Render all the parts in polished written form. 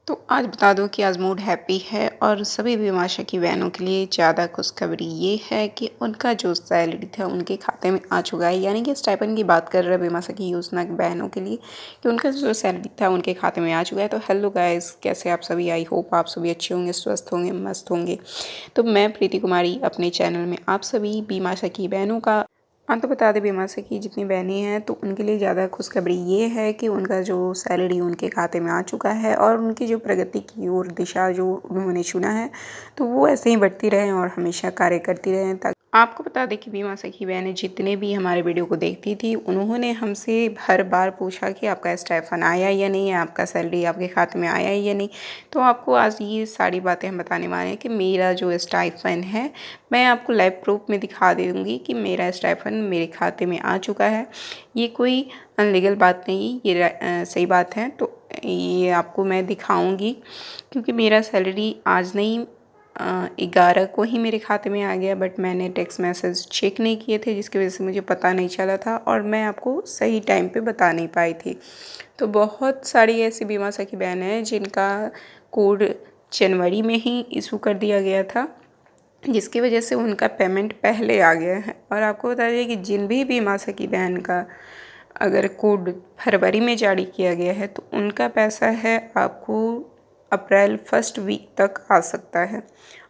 तो आज बता दूँ कि आज मूड हैप्पी है और सभी बीमाशा की बहनों के लिए ज़्यादा खुशखबरी ये है कि उनका जो सैलरी था उनके खाते में आ चुका है। यानी कि स्टाइपेंड की बात कर रहे हैं बीमाशा की योजना की बहनों के लिए कि उनका जो सैलरी था उनके खाते में आ चुका है। तो हेलो गाइस, कैसे आप सभी? आई होप आप सभी अच्छे होंगे, स्वस्थ होंगे, मस्त होंगे। तो मैं प्रीति कुमारी अपने चैनल में आप सभी बीमाशा की बहनों का तो बता दें बीमाशा की जितनी बहनें हैं तो उनके लिए ज़्यादा खुशखबरी ये है कि उनका जो सैलरी उनके खाते में आ चुका है और उनकी जो प्रगति की ओर दिशा जो उन्होंने चुना है तो वो ऐसे ही बढ़ती रहें और हमेशा कार्य करती रहें। ताकि आपको बता दें कि बीमाशा की बहनें जितने भी हमारे वीडियो को देखती थी उन्होंने हमसे हर बार पूछा कि आपका स्टाइफन आया या नहीं है, आपका सैलरी आपके खाते में आया या नहीं। तो आपको आज ये सारी बातें हम बताने वाले हैं कि मेरा जो स्टाइफन है मैं आपको लाइव प्रूफ में दिखा दूँगी कि मेरा स्टाइफन मेरे खाते में आ चुका है। ये कोई अनलीगल बात नहीं, ये सही बात है। तो ये आपको मैं दिखाऊंगी क्योंकि मेरा सैलरी आज नहीं 11 को ही मेरे खाते में आ गया, बट मैंने टेक्स्ट मैसेज चेक नहीं किए थे जिसकी वजह से मुझे पता नहीं चला था और मैं आपको सही टाइम पे बता नहीं पाई थी। तो बहुत सारी ऐसी बीमाशा की बहनें हैं जिनका कोड जनवरी में ही इशू कर दिया गया था जिसकी वजह से उनका पेमेंट पहले आ गया है। और आपको बता दें कि जिन भी बीमाशा की बहन का अगर कोड फरवरी में जारी किया गया है तो उनका पैसा है आपको अप्रैल फर्स्ट वीक तक आ सकता है।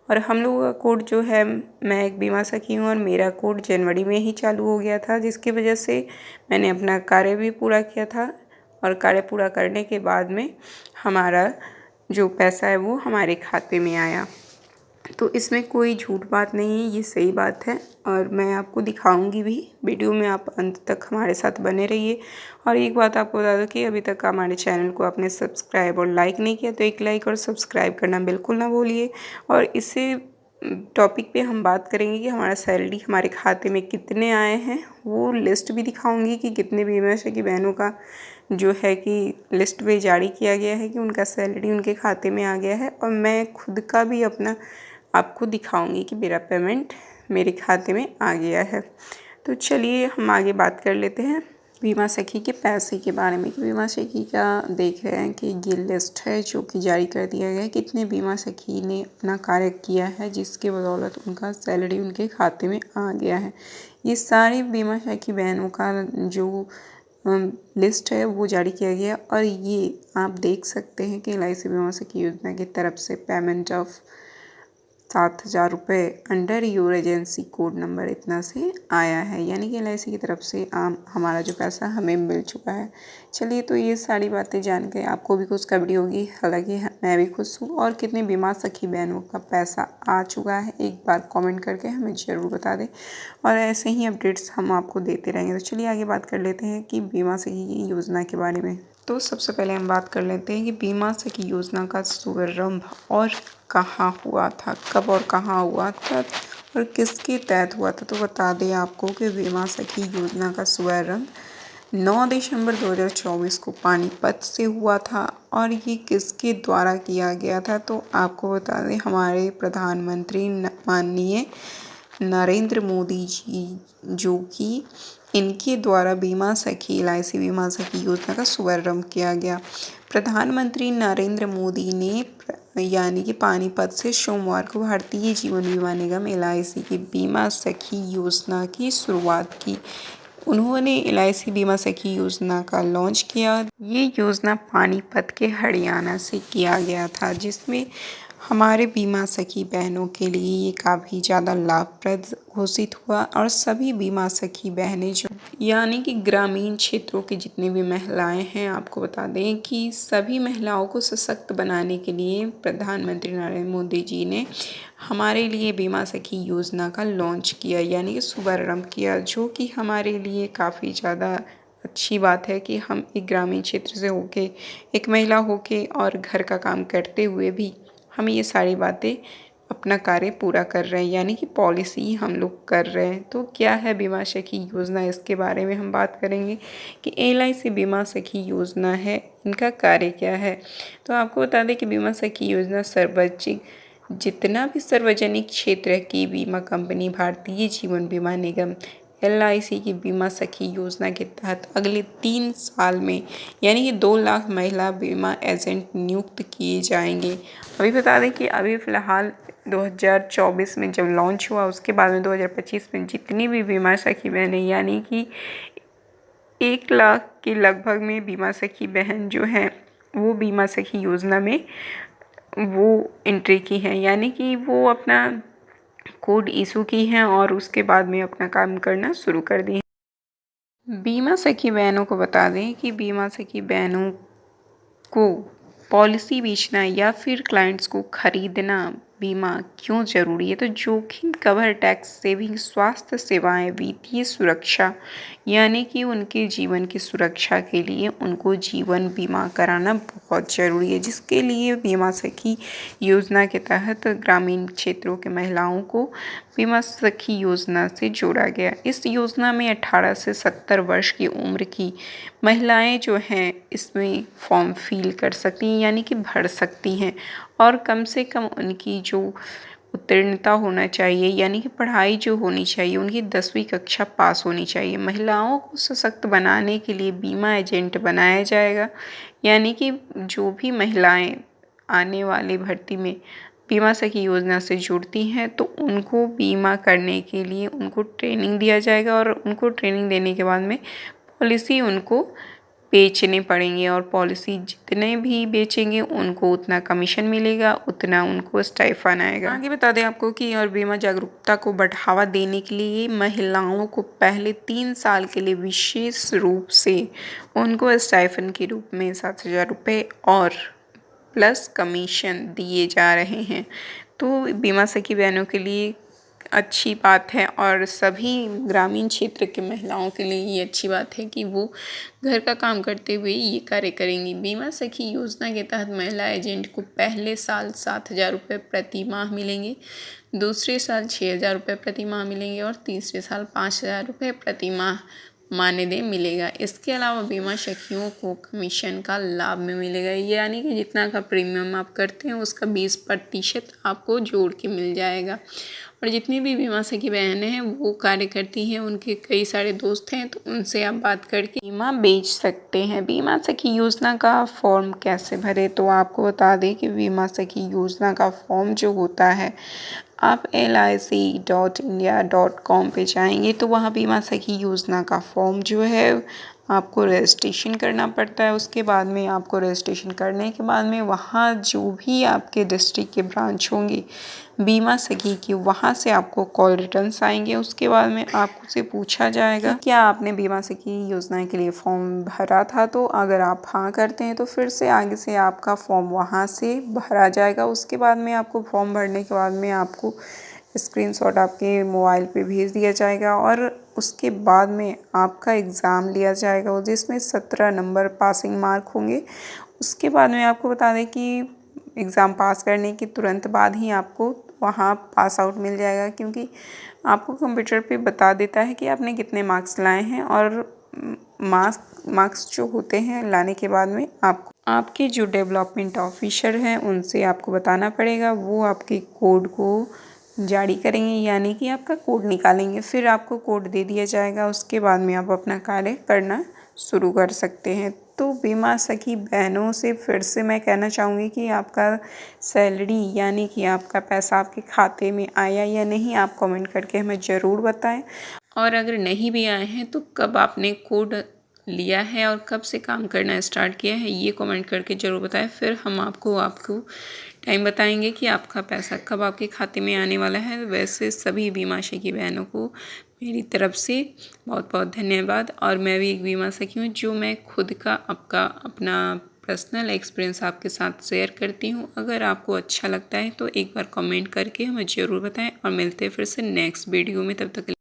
और हम लोगों का कोड जो है, मैं एक बीमाशा की हूँ और मेरा कोड जनवरी में ही चालू हो गया था जिसकी वजह से मैंने अपना कार्य भी पूरा किया था और कार्य पूरा करने के बाद में हमारा जो पैसा है वो हमारे खाते में आया। तो इसमें कोई झूठ बात नहीं है, ये सही बात है और मैं आपको दिखाऊंगी भी। वीडियो में आप अंत तक हमारे साथ बने रहिए। और एक बात आपको बता दूं कि अभी तक हमारे चैनल को आपने सब्सक्राइब और लाइक नहीं किया तो एक लाइक और सब्सक्राइब करना बिल्कुल ना भूलिए। और इसी टॉपिक पे हम बात करेंगे कि हमारा सैलरी हमारे खाते में कितने आए हैं, वो लिस्ट भी दिखाऊंगी कि कितने बीमाशा की बहनों का जो है कि लिस्ट में जारी किया गया है कि उनका सैलरी उनके खाते में आ गया है। और मैं खुद का भी अपना आपको दिखाऊंगी कि मेरा पेमेंट मेरे खाते में आ गया है। तो चलिए हम आगे बात कर लेते हैं बीमा सखी के पैसे के बारे में कि बीमा सखी का देख रहे हैं कि ये लिस्ट है जो कि जारी कर दिया गया है कितने बीमा सखी ने अपना कार्य किया है जिसके बदौलत उनका सैलरी उनके खाते में आ गया है। ये सारी बीमा सखी बहनों का जो लिस्ट है वो जारी किया गया और ये आप देख सकते हैं कि LIC बीमा सखी योजना की तरफ से पेमेंट ऑफ 7,000 रुपये under your agency code number इतना से आया है। यानी कि LIC की तरफ से हमारा जो पैसा हमें मिल चुका है। चलिए, तो ये सारी बातें जान के आपको भी खुशखबरी होगी, हालांकि मैं भी खुश हूँ। और कितने बीमा सखी बहनों का पैसा आ चुका है एक बार कमेंट करके हमें ज़रूर बता दें और ऐसे ही अपडेट्स हम आपको देते रहेंगे। तो चलिए आगे बात कर लेते हैं कि बीमा सखी की योजना के बारे में। तो सबसे पहले हम बात कर लेते हैं कि बीमा सखी योजना का शुभारंभ और कहाँ हुआ था, कब और कहाँ हुआ था और किसके तहत हुआ था। तो बता दें आपको कि बीमा सखी योजना का शुभारंभ 9 दिसंबर 2024 को पानीपत से हुआ था और ये किसके द्वारा किया गया था। तो आपको बता दें हमारे प्रधानमंत्री माननीय नरेंद्र मोदी जी, जो कि इनके द्वारा बीमा सखी LIC बीमा सखी योजना का शुभारंभ किया गया। प्रधानमंत्री नरेंद्र मोदी ने यानी कि पानीपत से सोमवार को भारतीय जीवन बीमा निगम LIC की बीमा सखी योजना की शुरुआत की। उन्होंने LIC बीमा सखी योजना का लॉन्च किया। ये योजना पानीपत के हरियाणा से किया गया था जिसमें हमारे बीमा सखी बहनों के लिए ये काफ़ी ज़्यादा लाभप्रद घोषित हुआ और सभी बीमा सखी बहनें जो यानी कि ग्रामीण क्षेत्रों की जितनी भी महिलाएं हैं, आपको बता दें कि सभी महिलाओं को सशक्त बनाने के लिए प्रधानमंत्री नरेंद्र मोदी जी ने हमारे लिए बीमा सखी योजना का लॉन्च किया यानी कि शुभारंभ किया, जो कि हमारे लिए काफ़ी ज़्यादा अच्छी बात है कि हम एक ग्रामीण क्षेत्र से होके, एक महिला होके और घर का काम करते हुए भी हम ये सारी बातें अपना कार्य पूरा कर रहे हैं यानी कि पॉलिसी हम लोग कर रहे हैं। तो क्या है बीमा सखी योजना, इसके बारे में हम बात करेंगे कि LIC बीमा सखी योजना है, इनका कार्य क्या है। तो आपको बता दें कि बीमा सखी योजना जितना भी सार्वजनिक क्षेत्र की बीमा कंपनी भारतीय जीवन बीमा निगम LIC की बीमा सखी योजना के तहत अगले 3 साल में यानी कि 2 लाख महिला बीमा एजेंट नियुक्त किए जाएंगे। अभी बता दें कि अभी फ़िलहाल 2024 में जब लॉन्च हुआ, उसके बाद में 2025 में जितनी भी बीमा सखी बहनें यानी कि 1 लाख के लगभग में बीमा सखी बहन जो हैं वो बीमा सखी योजना में वो एंट्री की है, यानी कि वो अपना कोड इशू की हैं और उसके बाद में अपना काम करना शुरू कर दी है। बीमा सखी बहनों को बता दें कि बीमा सखी बहनों को पॉलिसी बेचना या फिर क्लाइंट्स को खरीदना बीमा क्यों ज़रूरी है, तो जोखिम कवर, टैक्स सेविंग, स्वास्थ्य सेवाएं, वित्तीय सुरक्षा यानी कि उनके जीवन की सुरक्षा के लिए उनको जीवन बीमा कराना बहुत ज़रूरी है, जिसके लिए बीमा सखी योजना के तहत ग्रामीण क्षेत्रों के महिलाओं को बीमा सखी योजना से जोड़ा गया। इस योजना में 18 से 70 वर्ष की उम्र की महिलाएं जो हैं इसमें फॉर्म फिल कर सकती हैं यानी कि भर सकती हैं, और कम से कम उनकी जो उत्तीर्णता होना चाहिए यानी कि पढ़ाई जो होनी चाहिए उनकी 10वीं कक्षा पास होनी चाहिए। महिलाओं को सशक्त बनाने के लिए बीमा एजेंट बनाया जाएगा, यानी कि जो भी महिलाएं आने वाली भर्ती में बीमा सखी योजना से जुड़ती हैं तो उनको बीमा करने के लिए उनको ट्रेनिंग दिया जाएगा, और उनको ट्रेनिंग देने के बाद में पॉलिसी उनको बेचने पड़ेंगे, और पॉलिसी जितने भी बेचेंगे उनको उतना कमीशन मिलेगा, उतना उनको स्टाइफन आएगा। आगे बता दें आपको कि और बीमा जागरूकता को बढ़ावा देने के लिए महिलाओं को पहले 3 साल के लिए विशेष रूप से उनको स्टाइफन के रूप में 7,000 रुपये और प्लस कमीशन दिए जा रहे हैं। तो बीमा सखी बहनों के लिए अच्छी बात है, और सभी ग्रामीण क्षेत्र के महिलाओं के लिए ये अच्छी बात है कि वो घर का काम करते हुए ये कार्य करेंगी। बीमा सखी योजना के तहत महिला एजेंट को पहले साल 7,000 रुपये प्रति माह मिलेंगे, दूसरे साल 6,000 रुपये प्रति माह मिलेंगे और तीसरे साल 5,000 रुपये प्रति माह मानदेय मिलेगा। इसके अलावा बीमा सखियों को कमीशन का लाभ में मिलेगा, यानी कि जितना का प्रीमियम आप करते हैं उसका 20% आपको जोड़ के मिल जाएगा। और जितनी भी बीमा सखी बहनें हैं वो कार्य करती हैं, उनके कई सारे दोस्त हैं, तो उनसे आप बात करके बीमा बेच सकते हैं। बीमा सखी योजना का फॉर्म कैसे भरे, तो आपको बता दें कि बीमा सखी योजना का फॉर्म जो होता है आप lic.india.com पे जाएंगे तो वहाँ बीमा सखी योजना का फॉर्म जो है आपको रजिस्ट्रेशन करना पड़ता है। उसके बाद में आपको रजिस्ट्रेशन करने के बाद में वहाँ जो भी आपके डिस्ट्रिक्ट के ब्रांच होंगे बीमा सखी की, वहाँ से आपको कॉल रिटर्न्स आएंगे। उसके बाद में आपसे पूछा जाएगा कि क्या आपने बीमा सखी योजना के लिए फॉर्म भरा था, तो अगर आप हाँ करते हैं तो फिर से आगे से आपका फॉर्म वहाँ से भरा जाएगा। उसके बाद में आपको फॉर्म भरने के बाद में आपको स्क्रीनशॉट आपके मोबाइल पे भेज दिया जाएगा, और उसके बाद में आपका एग्ज़ाम लिया जाएगा जिसमें 17 नंबर पासिंग मार्क होंगे। उसके बाद में आपको बता दें कि एग्ज़ाम पास करने के तुरंत बाद ही आपको वहाँ पास आउट मिल जाएगा, क्योंकि आपको कंप्यूटर पे बता देता है कि आपने कितने मार्क्स लाए हैं, और मार्क्स जो होते हैं लाने के बाद में आपके जो डेवलपमेंट ऑफिसर हैं उनसे आपको बताना पड़ेगा, वो आपके कोड को जारी करेंगे यानी कि आपका कोड निकालेंगे, फिर आपको कोड दे दिया जाएगा। उसके बाद में आप अपना कार्य करना शुरू कर सकते हैं। तो बीमा सखी बहनों से फिर से मैं कहना चाहूँगी कि आपका सैलरी यानी कि आपका पैसा आपके खाते में आया या नहीं, आप कमेंट करके हमें ज़रूर बताएं, और अगर नहीं भी आए हैं तो कब आपने कोड लिया है और कब से काम करना स्टार्ट किया है ये कमेंट करके ज़रूर बताएं। फिर हम आपको टाइम बताएंगे कि आपका पैसा कब आपके खाते में आने वाला है। वैसे सभी बीमा सखी बहनों को मेरी तरफ से बहुत बहुत धन्यवाद। और मैं भी एक बीमा सखी हूँ जो मैं खुद का अपना पर्सनल एक्सपीरियंस आपके साथ शेयर करती हूँ। अगर आपको अच्छा लगता है तो एक बार कमेंट करके हमें ज़रूर बताएं, और मिलते हैं फिर से नेक्स्ट वीडियो में। तब तक